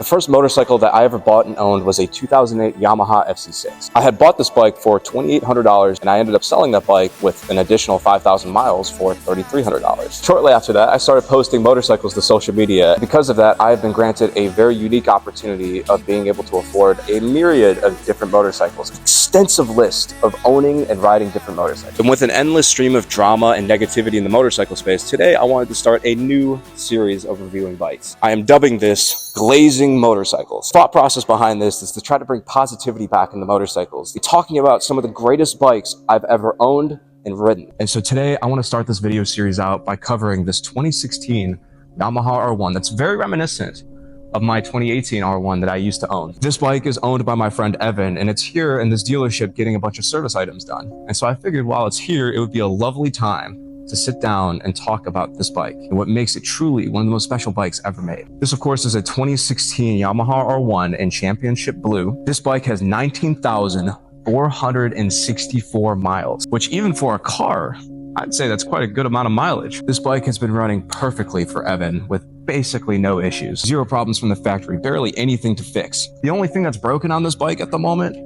first motorcycle that I ever bought and owned was a 2008 Yamaha FC6. I had bought this bike for $2,800 and I ended up selling that bike with an additional 5,000 miles for $3,300. Shortly after that, I started posting motorcycles to social media. Because of that, I have been granted a very unique opportunity of being able to afford a myriad of different motorcycles, an extensive list of owning and riding different motorcycles. And with an endless stream of drama and negativity in the motorcycle space, today I wanted to start a new series of reviewing bikes. I am dubbing this Glazing Motorcycles. The thought process behind this is to try to bring positivity back in the motorcycles. Talking about some of the greatest bikes I've ever owned and ridden. And so today I want to start this video series out by covering this 2016 Yamaha R1 that's very reminiscent of my 2018 R1 that I used to own. This bike is owned by my friend Evan, and it's here in this dealership getting a bunch of service items done. And so I figured while it's here, it would be a lovely time to sit down and talk about this bike and what makes it truly one of the most special bikes ever made. This, of course, is a 2016 Yamaha R1 in Championship Blue. This bike has 19,464 miles, which even for a car, I'd say that's quite a good amount of mileage. This bike has been running perfectly for Evan with basically no issues. Zero problems from the factory, barely anything to fix. The only thing that's broken on this bike at the moment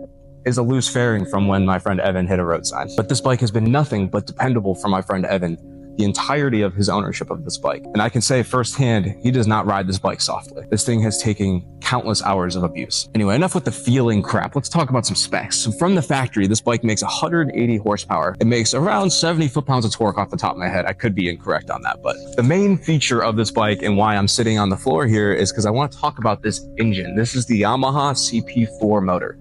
is a loose fairing from when my friend Evan hit a road sign. But this bike has been nothing but dependable for my friend Evan the entirety of his ownership of this bike. And I can say firsthand, he does not ride this bike softly. This thing has taken countless hours of abuse. Anyway, enough with the feeling crap. Let's talk about some specs. So from the factory, this bike makes 180 horsepower. It makes around 70 foot-pounds of torque off the top of my head. I could be incorrect on that, but the main feature of this bike and why I'm sitting on the floor here is because I want to talk about this engine. This is the Yamaha CP4 motor.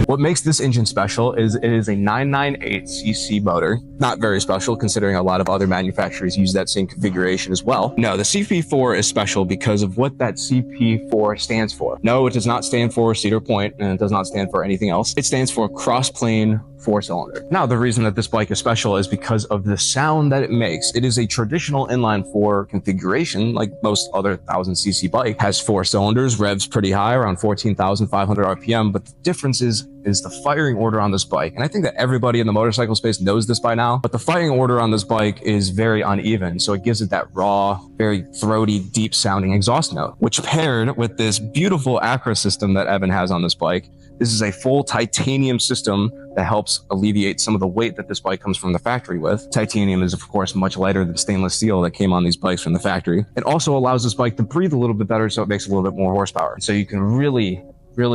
What makes this engine special is it is a 998cc motor. Not very special considering a lot of other manufacturers use that same configuration as well. No, the CP4 is special because of what that CP4 stands for. No, it does not stand for Cedar Point, and it does not stand for anything else. It stands for cross-plane 4-cylinder. Now, the reason that this bike is special is because of the sound that it makes. It is a traditional inline-4 configuration, like most other 1000cc bike. Has 4 cylinders, revs pretty high, around 14,500 RPM, but the difference is the firing order on this bike. And I think that everybody in the motorcycle space knows this by now, but the firing order on this bike is very uneven. So it gives it that raw, very throaty, deep sounding exhaust note, which paired with this beautiful Acra system that Evan has on this bike. This is a full titanium system that helps alleviate some of the weight that this bike comes from the factory with. Titanium is, of course, much lighter than stainless steel that came on these bikes from the factory. It also allows this bike to breathe a little bit better, so it makes a little bit more horsepower. So you can really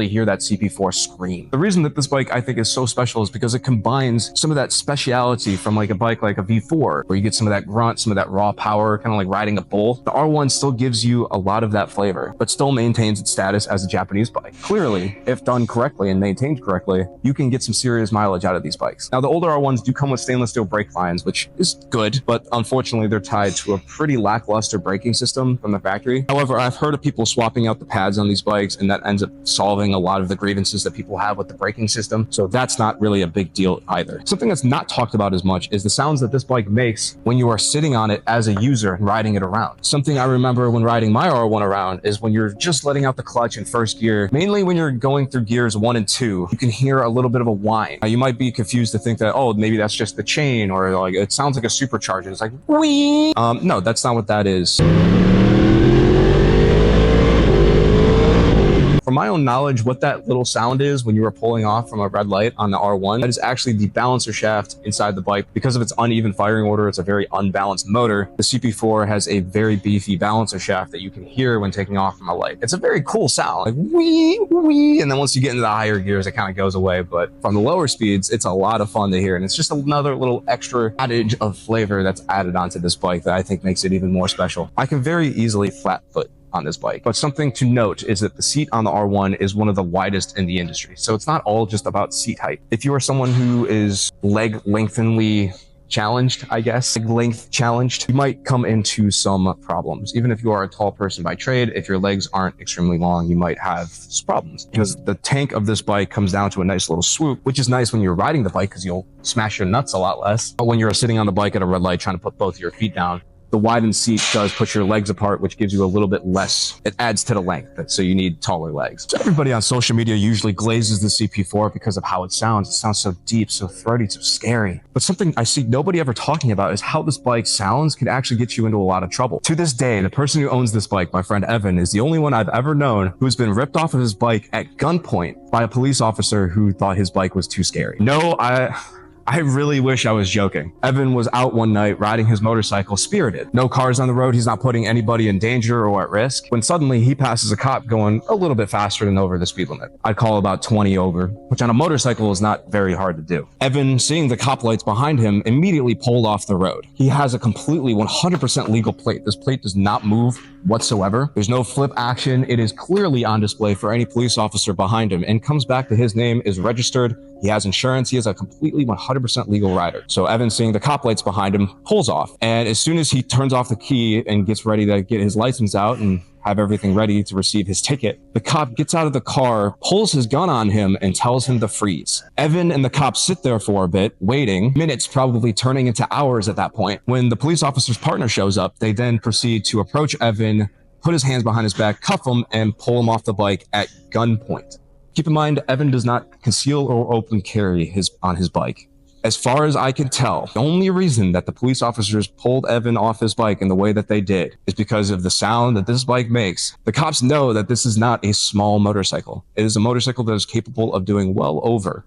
hear that CP4 scream. The reason that this bike I think is so special is because it combines some of that speciality from like a bike like a V4, where you get some of that grunt, some of that raw power, kind of like riding a bull. The R1 still gives you a lot of that flavor, but still maintains its status as a Japanese bike. Clearly, if done correctly and maintained correctly, you can get some serious mileage out of these bikes. Now, the older R1s do come with stainless steel brake lines, which is good, but unfortunately they're tied to a pretty lackluster braking system from the factory. However, I've heard of people swapping out the pads on these bikes, and that ends up solving a lot of the grievances that people have with the braking system. So that's not really a big deal either. Something that's not talked about as much is the sounds that this bike makes when you are sitting on it as a user and riding it around. Something I remember when riding my R1 around is when you're just letting out the clutch in first gear, mainly when you're going through gears 1 and 2, you can hear a little bit of a whine. Now, you might be confused to think that, oh, maybe that's just the chain, or like it sounds like a supercharger. It's like, whee! No, that's not what that is. From my own knowledge, what that little sound is when you are pulling off from a red light on the R1, that is actually the balancer shaft inside the bike. Because of its uneven firing order, it's a very unbalanced motor. The CP4 has a very beefy balancer shaft that you can hear when taking off from a light. It's a very cool sound, like wee, wee, and then once you get into the higher gears, it kind of goes away. But from the lower speeds, it's a lot of fun to hear, and it's just another little extra adage of flavor that's added onto this bike that I think makes it even more special. I can very easily flat foot on this bike, but something to note is that the seat on the R1 is one of the widest in the industry. So it's not all just about seat height. If you are someone who is leg lengthenly challenged, I guess, leg length challenged, you might come into some problems. Even if you are a tall person by trade, if your legs aren't extremely long, you might have problems, because the tank of this bike comes down to a nice little swoop, which is nice when you're riding the bike because you'll smash your nuts a lot less. But when you're sitting on the bike at a red light trying to put both of your feet down, The widened seat does put your legs apart, which gives you a little bit less. It adds to the length, so you need taller legs. So everybody on social media usually glazes the CP4 because of how it sounds. It sounds so deep, so throaty, so scary. But something I see nobody ever talking about is how this bike sounds can actually get you into a lot of trouble. To this day, the person who owns this bike, my friend Evan, is the only one I've ever known who's been ripped off of his bike at gunpoint by a police officer who thought his bike was too scary. No, I really wish I was joking. Evan was out one night riding his motorcycle spirited. No cars on the road, he's not putting anybody in danger or at risk, when suddenly he passes a cop going a little bit faster than over the speed limit. I'd call about 20 over, which on a motorcycle is not very hard to do. Evan, seeing the cop lights behind him, immediately pulled off the road. He has a completely 100% legal plate. This plate does not move whatsoever. There's no flip action. It is clearly on display for any police officer behind him and comes back to his name is registered. He has insurance. He is a completely 100% legal rider. So Evan, seeing the cop lights behind him, pulls off. And as soon as he turns off the key and gets ready to get his license out and have everything ready to receive his ticket, the cop gets out of the car, pulls his gun on him, and tells him to freeze. Evan and the cop sit there for a bit, waiting, minutes probably turning into hours at that point. When the police officer's partner shows up, they then proceed to approach Evan, put his hands behind his back, cuff him, and pull him off the bike at gunpoint. Keep in mind, Evan does not conceal or open carry on his bike. As far as I can tell, the only reason that the police officers pulled Evan off his bike in the way that they did is because of the sound that this bike makes. The cops know that this is not a small motorcycle. It is a motorcycle that is capable of doing well over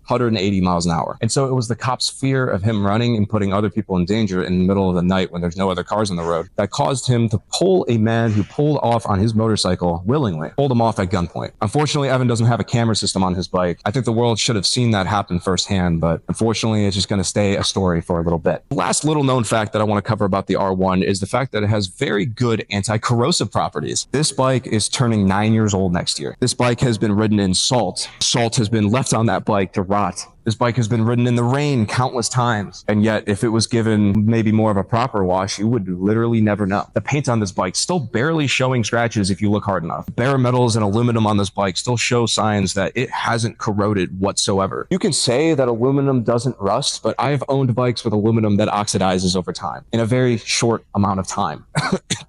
180 miles an hour. And so it was the cop's fear of him running and putting other people in danger in the middle of the night when there's no other cars on the road that caused him to pull a man who pulled off on his motorcycle willingly, pulled him off at gunpoint. Unfortunately, Evan doesn't have a camera system on his bike. I think the world should have seen that happen firsthand, but unfortunately, it's just going to stay a story for a little bit. The last little known fact that I want to cover about the R1 is the fact that it has very good anti-corrosive properties. This bike is turning 9 years old next year. This bike has been ridden in salt. Salt has been left on that bike to rot. This bike has been ridden in the rain countless times, and yet if it was given maybe more of a proper wash, you would literally never know. The paint on this bike still barely showing scratches if you look hard enough. Bare metals and aluminum on this bike still show signs that it hasn't corroded whatsoever. You can say that aluminum doesn't rust, but I've owned bikes with aluminum that oxidizes over time in a very short amount of time.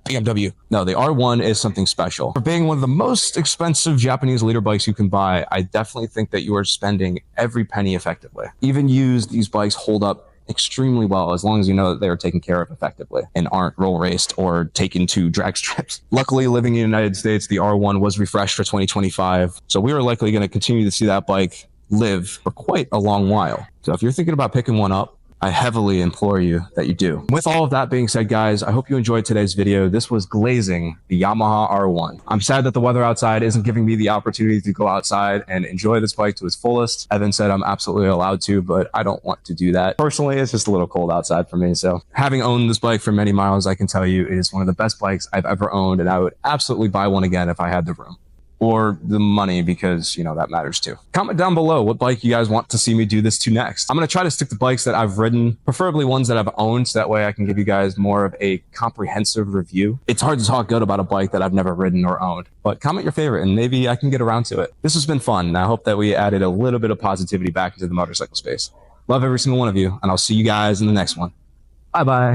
BMW. No, the R1 is something special. For being one of the most expensive Japanese leader bikes you can buy, I definitely think that you are spending every penny effectively. Even used, these bikes hold up extremely well as long as you know that they are taken care of effectively and aren't roll raced or taken to drag strips. Luckily, living in the United States, the R1 was refreshed for 2025, so we are likely going to continue to see that bike live for quite a long while. So if you're thinking about picking one up, I heavily implore you that you do. With all of that being said, guys, I hope you enjoyed today's video. This was glazing the Yamaha R1. I'm sad that the weather outside isn't giving me the opportunity to go outside and enjoy this bike to its fullest. Evan said I'm absolutely allowed to, but I don't want to do that. Personally, it's just a little cold outside for me. So having owned this bike for many miles, I can tell you it is one of the best bikes I've ever owned, and I would absolutely buy one again if I had the room. Or the money, because, you know, that matters too. Comment down below what bike you guys want to see me do this to next. I'm going to try to stick to bikes that I've ridden, preferably ones that I've owned, so that way I can give you guys more of a comprehensive review. It's hard to talk good about a bike that I've never ridden or owned, but comment your favorite and maybe I can get around to it. This has been fun, and I hope that we added a little bit of positivity back into the motorcycle space. Love every single one of you, and I'll see you guys in the next one. Bye-bye.